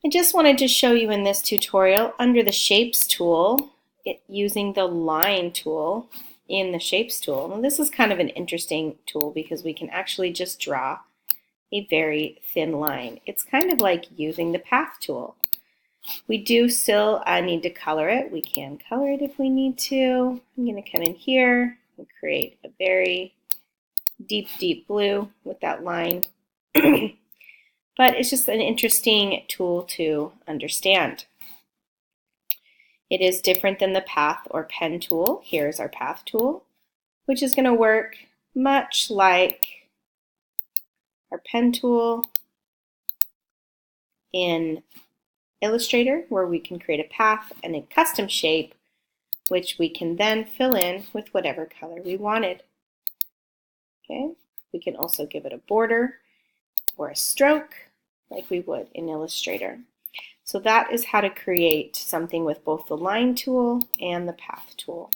I just wanted to show you in this tutorial under the Shapes tool, using the Line tool in the Shapes tool. And this is kind of an interesting tool because we can actually just draw a very thin line. It's kind of like using the Path tool. We do still need to color it. We can color it if we need to. I'm going to come in here and create a very deep, deep blue with that line. But it's just an interesting tool to understand. It is different than the Path or Pen tool. Here's our Path tool, which is going to work much like our Pen tool in Illustrator, where we can create a path and a custom shape, which we can then fill in with whatever color we wanted. Okay, we can also give it a border or a stroke like we would in Illustrator. So that is how to create something with both the Line tool and the Path tool.